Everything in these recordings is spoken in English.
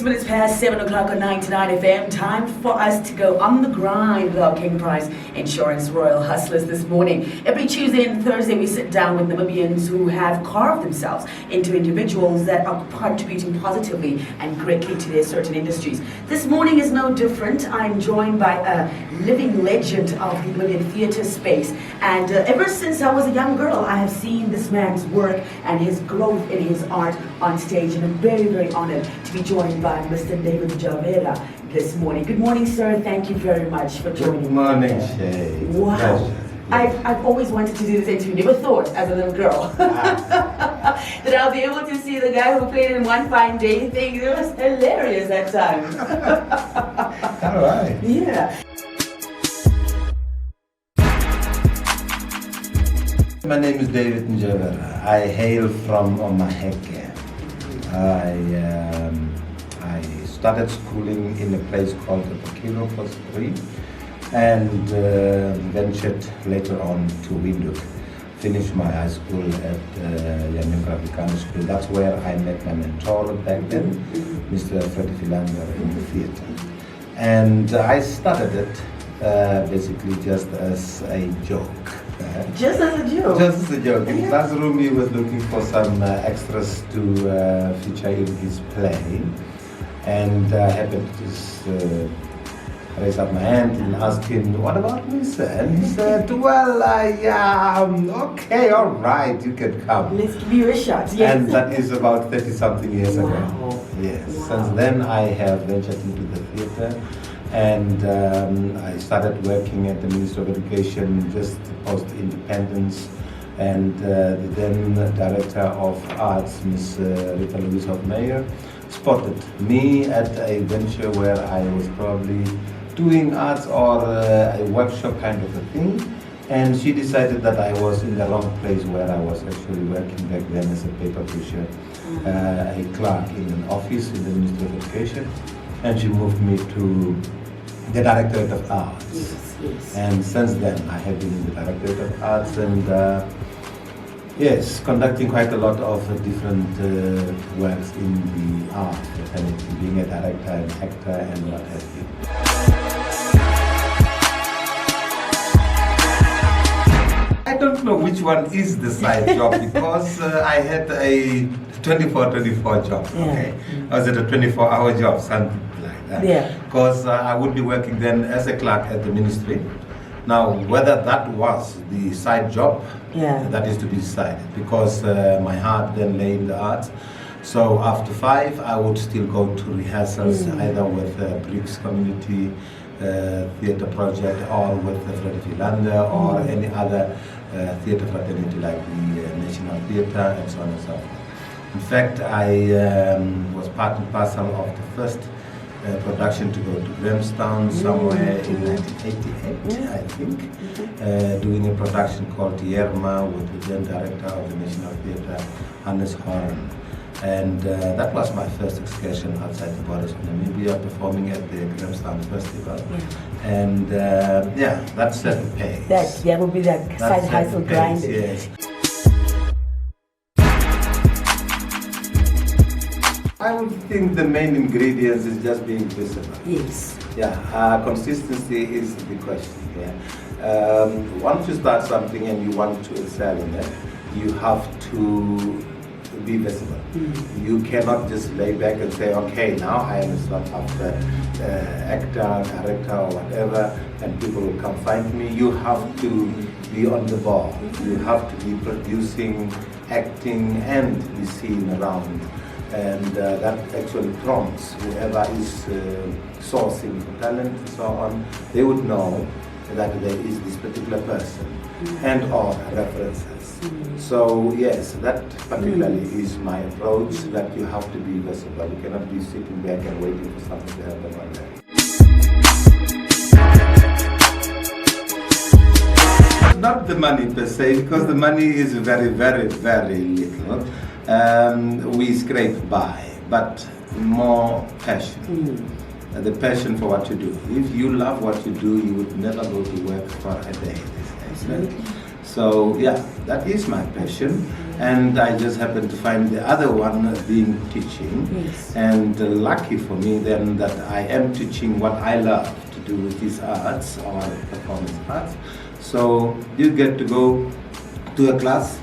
6 minutes past 7 o'clock on 99 FM. Time for us to go on the grind with our King Price Insurance Royal Hustlers this morning. Every Tuesday and Thursday we sit down with Namibians who have carved themselves into individuals that are contributing positively and greatly to their certain industries. This morning is no different. I'm joined by a living legend of the Namibian theatre space. And ever since I was a young girl, I have seen this man's work and his growth in his art on stage. And I'm very, very honored to be joined by Mr. Ndjavera this morning. Good morning, sir. Thank you very much for joining me. Good morning, Shay. Wow. I've always wanted to do this interview. Never thought, as a little girl, that I'll be able to see the guy who played in One Fine Day thing. It was hilarious at times. All right. Yeah. My name is David Ndjavera. I hail from Omaheke. I started schooling in a place called the Pakilo for 3 and ventured later on to Windhoek. Finished my high school at Ndjavera School. That's where I met my mentor back then, Mr. Freddie Philander, in the theatre. And I started it basically just as a joke. Just as a joke? Just as a joke. In the classroom, he was looking for some extras to feature in his play. And I happened to just raise up my hand and ask him, "What about me, sir?" And he said, "Well, okay, all right, you can come." Let's give you a shot. Yes. And that is about 30-something years ago. Yes. Wow. Since then, I have ventured into the theatre. And I started working at the Ministry of Education just post-independence, and the then Director of Arts, Ms. Rita Louise Hofmeyer, spotted me at a venture where I was probably doing arts or a workshop kind of a thing, and she decided that I was in the wrong place where I was actually working back then as a paper pusher, a clerk in an office in the Ministry of Education, and she moved me to the Directorate of Arts. Yes, yes. And since then I have been in the Directorate of Arts and yes, conducting quite a lot of different works in the art fraternity, being a director, an actor and what have you. I don't know which one is the side job because I had a 24/24 job, okay? I was at a 24-hour job, something like that. Yeah. Because I would be working then as a clerk at the ministry. Now, whether that was the side job, that is to be decided, because my heart then lay in the arts. So after 5, I would still go to rehearsals, either with Briggs Community Theatre Project or with the Freddie Philander or any other theatre fraternity like the National Theatre and so on and so forth. In fact, I was part and parcel of the first production to go to Grahamstown somewhere in 1988, I think, doing a production called Yerma with the then director of the National Theatre, Hannes Horn. And that was my first excursion outside the borders of Namibia, performing at the Grahamstown Festival. And yeah, that set the pace. That would be that side hustle grind. Yes. I would think the main ingredients is just being visible. Yes. Yeah, consistency is the question here. Once you start something and you want to excel in it, you have to be visible. You cannot just lay back and say, okay, now I am a sort of actor, director or whatever, and people will come find me. You have to be on the ball. You have to be producing, acting, and be seen around. And that actually prompts whoever is sourcing for talent and so on, they would know that there is this particular person and or references. So yes, that particularly is my approach, that you have to be visible. You cannot be sitting back and waiting for something to happen one day. Not the money per se, because the money is very, very, very little. We scrape by, but more passion. The passion for what you do. If you love what you do, you would never go to work for a day. So yeah, that is my passion, and I just happen to find the other one being teaching. Yes. And lucky for me then that I am teaching what I love to do with these arts or performance arts. So you get to go to a class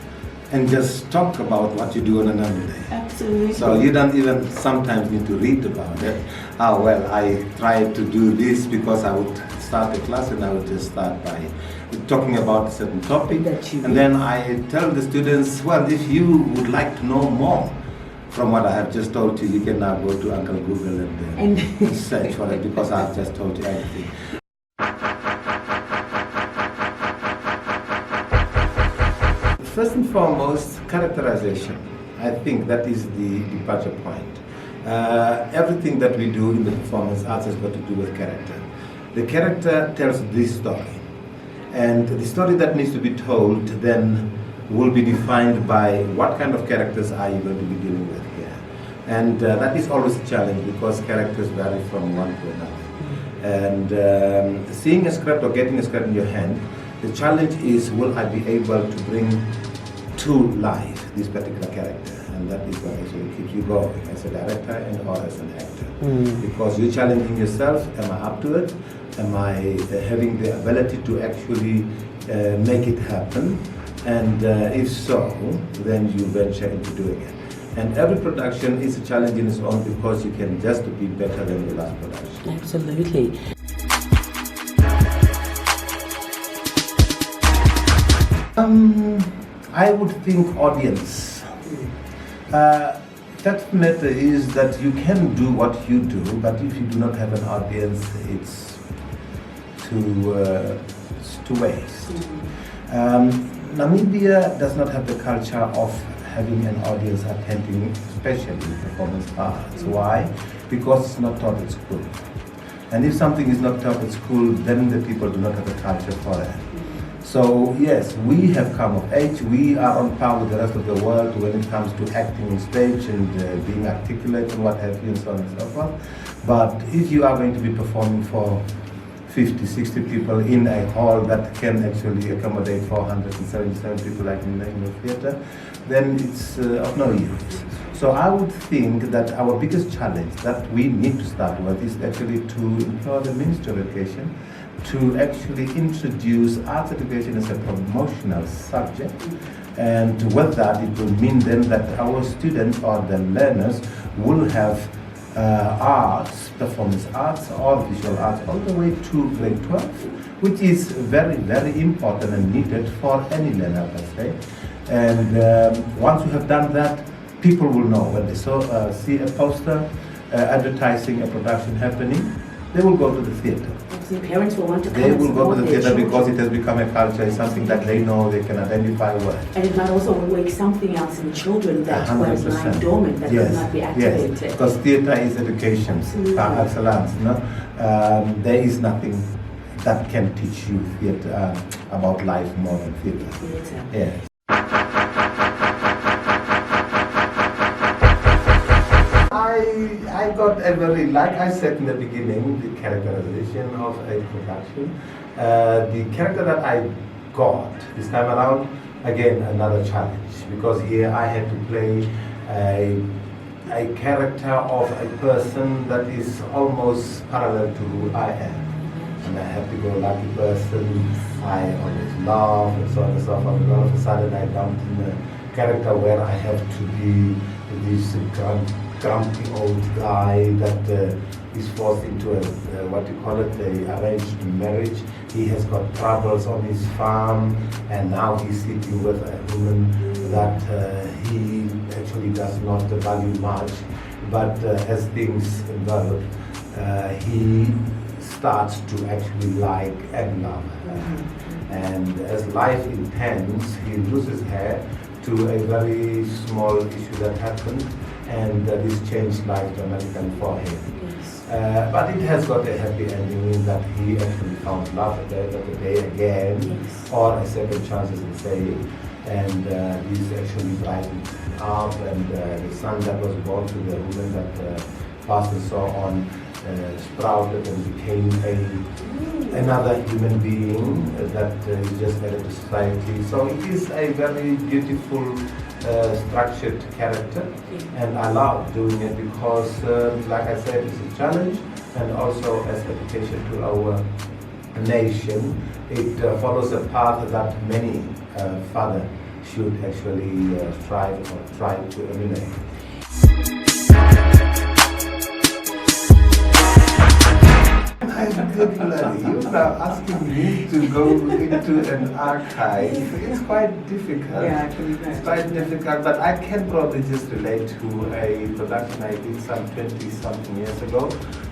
and just talk about what you do on another day. Absolutely. So you don't even sometimes need to read about it. Oh well, I tried to do this because I would start a class and I would just start by talking about a certain topic. And then I tell the students, well, if you would like to know more from what I have just told you, you can now go to Uncle Google and search for it, because I've just told you everything. First and foremost, characterization. I think that is the departure point. Everything that we do in the performance arts has got to do with character. The character tells this story, and the story that needs to be told then will be defined by what kind of characters are you going to be dealing with here. And that is always a challenge, because characters vary from one to another. And seeing a script or getting a script in your hand, the challenge is, will I be able to bring to life this particular character? And that is what actually keeps you going as a director and or as an actor. Because you're challenging yourself, am I up to it? Am I having the ability to actually make it happen? And if so, then you venture into doing it. And every production is a challenge in its own, because you can just be better than the last production. Absolutely. I would think audience. Fact matter is that you can do what you do, but if you do not have an audience, it's to waste. Namibia does not have the culture of having an audience attending, especially performance arts. Why? Because it's not taught at school. And if something is not taught at school, then the people do not have a culture for it. So yes, we have come of age, we are on par with the rest of the world when it comes to acting on stage and being articulate and what have you, and so on and so forth. But if you are going to be performing for 50, 60 people in a hall that can actually accommodate 477 people like in the theatre, then it's of no use. So I would think that our biggest challenge that we need to start with is actually to employ the Ministry of Education to actually introduce arts education as a promotional subject. And with that, it will mean then that our students or the learners will have arts, performance arts or visual arts all the way to grade 12, which is very, very important and needed for any learner per se. And once we have done that, people will know when they see a poster advertising a production happening, they will go to the theatre. The parents will want to come. They will go to the theatre because it has become a culture, it's something that they know, they can identify with. And it might also wake something else in children that was lying dormant, that could not be activated. Yes, because theatre is education, par excellence. No? There is nothing that can teach you theatre, about life more than theatre. Yes. I got a very, like I said in the beginning, the characterization of a production. The character that I got this time around, again, another challenge, because here I had to play a character of a person that is almost parallel to who I am. And I have to go lucky person, I always laugh and so on and so forth, and all of a sudden I jumped in a character where I have to be this grumpy old guy that is forced into a, what you call it, a arranged marriage. He has got troubles on his farm, and now he's sleeping with a woman that he actually does not value much. But as things develop, he starts to actually like and love her. And as life intends, he loses her to a very small issue that happened, and this changed life dramatically for him. Yes. But it has got a happy ending in that he actually found love at the end of the day again, yes, or a second chance as they say, and he's actually brightened up, and the son that was born to the woman that passed and so on sprouted and became another human being that is just added to society. So it is a very beautiful, structured character, and I love doing it because, like I said, it's a challenge, and also as education to our nation, it follows a path that many fathers should actually strive or try to emulate. You are asking me to go into an archive. It's quite difficult. Yeah, I can imagine. It's quite difficult, but I can probably just relate to a production I did some 20-something years ago.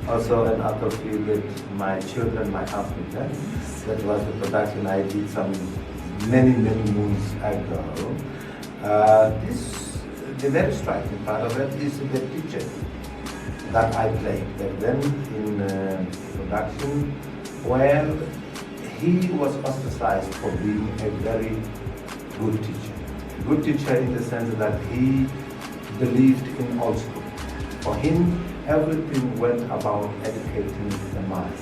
Also an author with My Children, My Africa. That was the production I did some many moons ago. The very striking part of it is the teacher that I played back then in production, where he was ostracized for being a very good teacher. Good teacher in the sense that he believed in old school. For him, everything went about educating the mind.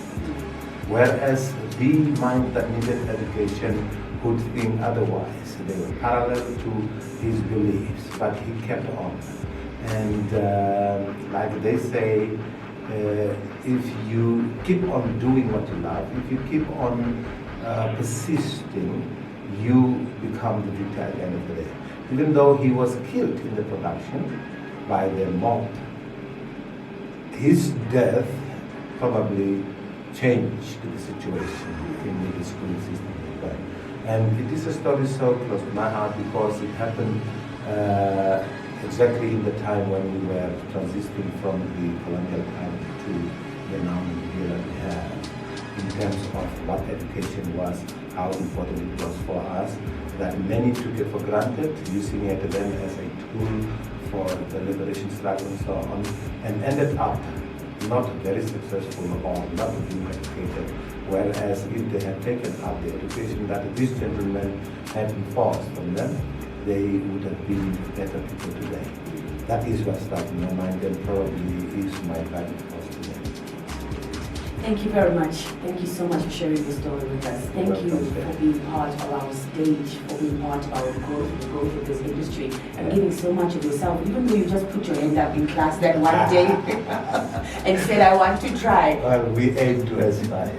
Whereas the mind that needed education could think otherwise. They were parallel to his beliefs, but he kept on. And like they say, if you keep on doing what you love, if you keep on persisting, you become the victor at the end of the day. Even though he was killed in the production by the mob, his death probably changed the situation in the school system. And it is a story so close to my heart because it happened exactly in the time when we were transitioning from the colonial time to the now era we have, in terms of what education was, how important it was for us, that many took it for granted, using it then as a tool for the liberation struggle and so on, and ended up not very successful or not being educated. Whereas if they had taken up the education that these gentlemen had enforced on them, they would have been better people today. That is what stuck in my mind and probably is my guiding force today. Thank you very much. Thank you so much for sharing this story with us. Thank you for being part of our stage, for being part of our growth, the growth of this industry, and giving so much of yourself, even though you just put your hand up in class that one day and said, I want to try. Well, we aim to aspire.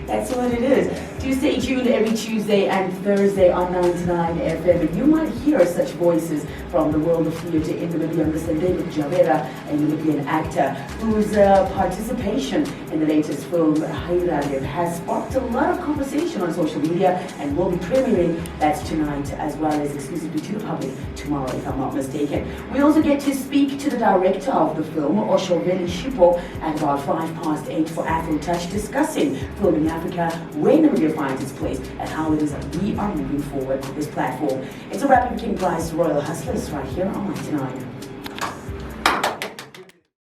That's what it is. Do stay tuned every Tuesday and Thursday on 99 FM. And you might hear such voices from the world of theatre in Namibia. Understand Ndjavera, a Namibian actor whose participation in the latest film, Hairareb, has sparked a lot of conversation on social media and will be premiering that tonight as well as exclusively to the public tomorrow, if I'm not mistaken. We also get to speak to the director of the film, Oshoveli Shipo, at about 8:05 for Afro Touch, discussing film in Africa, where Namibia finds its place, and how it is that we are moving forward with this platform. It's a wrap of King Price Royal Hustlers right here on 99.